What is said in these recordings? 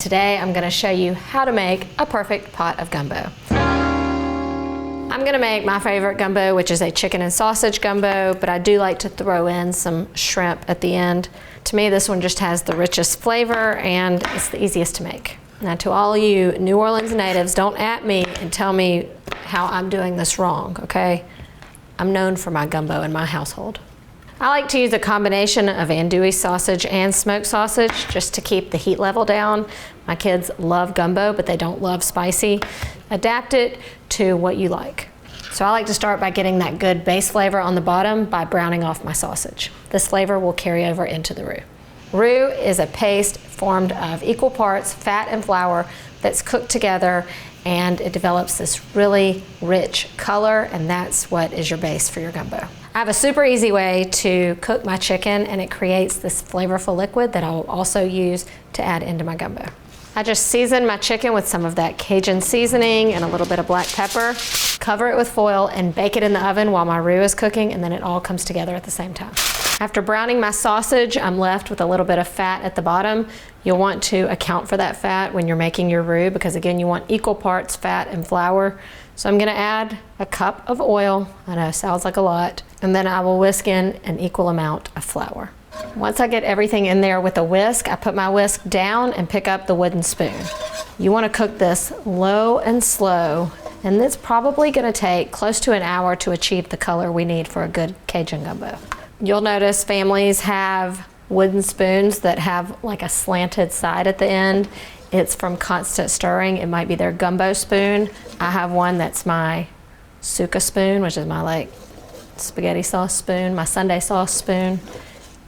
Today I'm going to show you how to make a perfect pot of gumbo. I'm going to make my favorite gumbo, which is a chicken and sausage gumbo, but I do like to throw in some shrimp at the end. To me, this one just has the richest flavor and it's the easiest to make. Now, to all you New Orleans natives, don't at me and tell me how I'm doing this wrong, okay? I'm known for my gumbo in my household. I like to use a combination of andouille sausage and smoked sausage just to keep the heat level down. My kids love gumbo, but they don't love spicy. Adapt it to what you like. So I like to start by getting that good base flavor on the bottom by browning off my sausage. This flavor will carry over into the roux. Roux is a paste formed of equal parts fat and flour that's cooked together, and it develops this really rich color, and that's what is your base for your gumbo. I have a super easy way to cook my chicken, and it creates this flavorful liquid that I'll also use to add into my gumbo. I just season my chicken with some of that Cajun seasoning and a little bit of black pepper, cover it with foil, and bake it in the oven while my roux is cooking, and then it all comes together at the same time. After browning my sausage, I'm left with a little bit of fat at the bottom. You'll want to account for that fat when you're making your roux because, again, you want equal parts fat and flour. So I'm going to add a cup of oil. I know, sounds like a lot. And then I will whisk in an equal amount of flour. Once I get everything in there with a whisk, I put my whisk down and pick up the wooden spoon. You want to cook this low and slow, and it's probably going to take close to an hour to achieve the color we need for a good Cajun gumbo. You'll notice families have wooden spoons that have like a slanted side at the end. It's from constant stirring. It might be their gumbo spoon. I have one that's my suka spoon, which is my like spaghetti sauce spoon, my Sunday sauce spoon.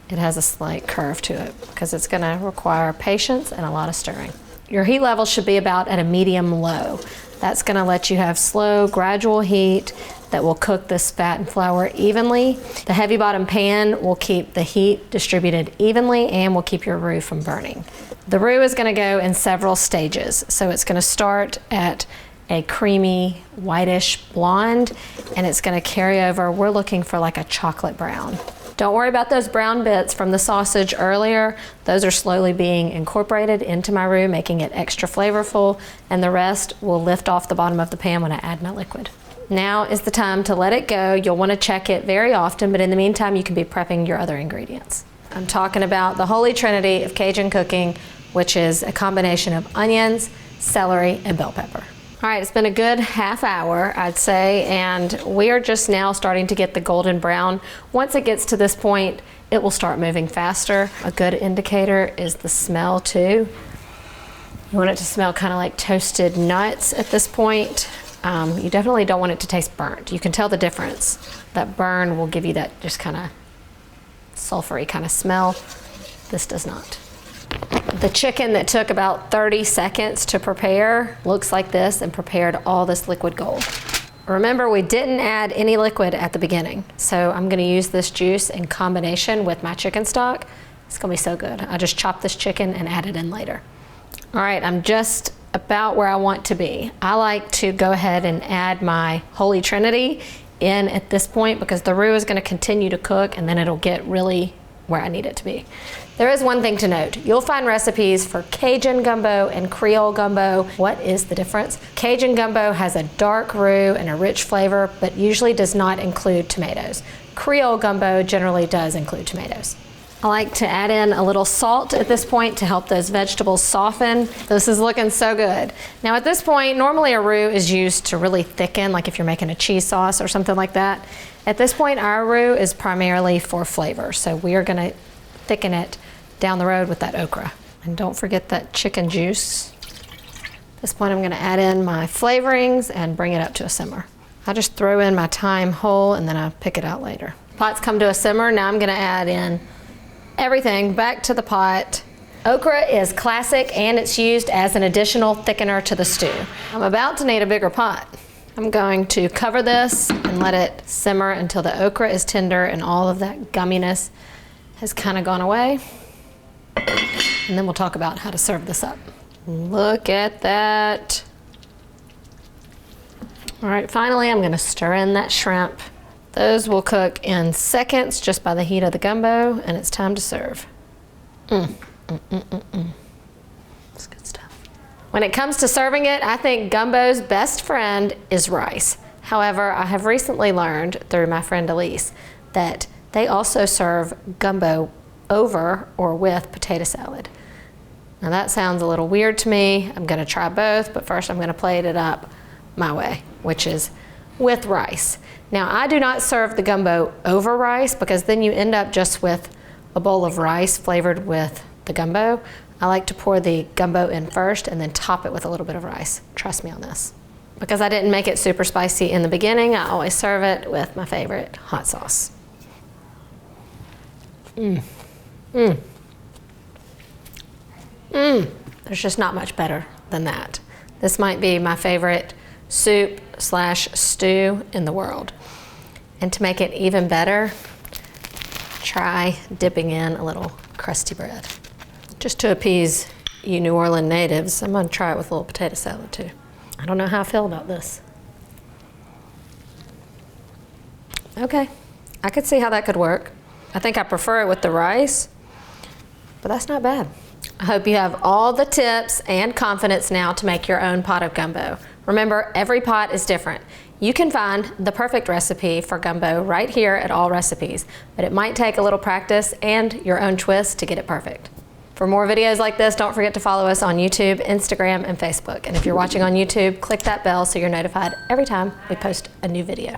It has a slight curve to it because it's going to require patience and a lot of stirring. Your heat level should be about at a medium low. That's going to let you have slow, gradual heat that will cook this fat and flour evenly. The heavy bottom pan will keep the heat distributed evenly and will keep your roux from burning. The roux is going to go in several stages. So it's going to start at a creamy, whitish blonde, and it's going to carry over. We're looking for like a chocolate brown. Don't worry about those brown bits from the sausage earlier. Those are slowly being incorporated into my roux, making it extra flavorful, and the rest will lift off the bottom of the pan when I add my liquid. Now is the time to let it go. You'll want to check it very often, but in the meantime, you can be prepping your other ingredients. I'm talking about the holy trinity of Cajun cooking, which is a combination of onions, celery, and bell pepper. All right, it's been a good half hour, I'd say, and we are just now starting to get the golden brown. Once it gets to this point, it will start moving faster. A good indicator is the smell too. You want it to smell kind of like toasted nuts at this point. You definitely don't want it to taste burnt. You can tell the difference. That burn will give you that just kind of sulfury kind of smell. This does not. The chicken that took about 30 seconds to prepare looks like this and prepared all this liquid gold. Remember, we didn't add any liquid at the beginning, so I'm going to use this juice in combination with my chicken stock. It's going to be so good. I just chop this chicken and add it in later. All right, I'm just about where I want to be. I like to go ahead and add my holy trinity in at this point because the roux is going to continue to cook and then it'll get really where I need it to be. There is one thing to note. You'll find recipes for Cajun gumbo and Creole gumbo. What is the difference? Cajun gumbo has a dark roux and a rich flavor, but usually does not include tomatoes. Creole gumbo generally does include tomatoes. I like to add in a little salt at this point to help those vegetables soften. This is looking so good. Now at this point, normally a roux is used to really thicken, like if you're making a cheese sauce or something like that. At this point, our roux is primarily for flavor, so we are gonna thicken it down the road with that okra. And don't forget that chicken juice. At this point, I'm gonna add in my flavorings and bring it up to a simmer. I just throw in my thyme whole and then I pick it out later. Pot's come to a simmer. Now I'm gonna add in everything back to the pot. Okra is classic and it's used as an additional thickener to the stew. I'm about to need a bigger pot. I'm going to cover this and let it simmer until the okra is tender and all of that gumminess has kind of gone away. And then we'll talk about how to serve this up. Look at that. All right, finally, I'm gonna stir in that shrimp. Those will cook in seconds just by the heat of the gumbo, and it's time to serve. It's good stuff. When it comes to serving it, I think gumbo's best friend is rice. However, I have recently learned through my friend Elise that they also serve gumbo over or with potato salad. Now that sounds a little weird to me. I'm gonna try both, but first I'm gonna plate it up my way, which is with rice. Now I do not serve the gumbo over rice because then you end up just with a bowl of rice flavored with the gumbo. I like to pour the gumbo in first and then top it with a little bit of rice. Trust me on this. Because I didn't make it super spicy in the beginning, I always serve it with my favorite hot sauce. There's just not much better than that. This might be my favorite soup / stew in the world. And to make it even better, try dipping in a little crusty bread. Just to appease you New Orleans natives, I'm gonna try it with a little potato salad too. I don't know how I feel about this. Okay, I could see how that could work. I think I prefer it with the rice, but that's not bad. I hope you have all the tips and confidence now to make your own pot of gumbo. Remember, every pot is different. You can find the perfect recipe for gumbo right here at Allrecipes, but it might take a little practice and your own twist to get it perfect. For more videos like this, don't forget to follow us on YouTube, Instagram, and Facebook. And if you're watching on YouTube, click that bell so you're notified every time we post a new video.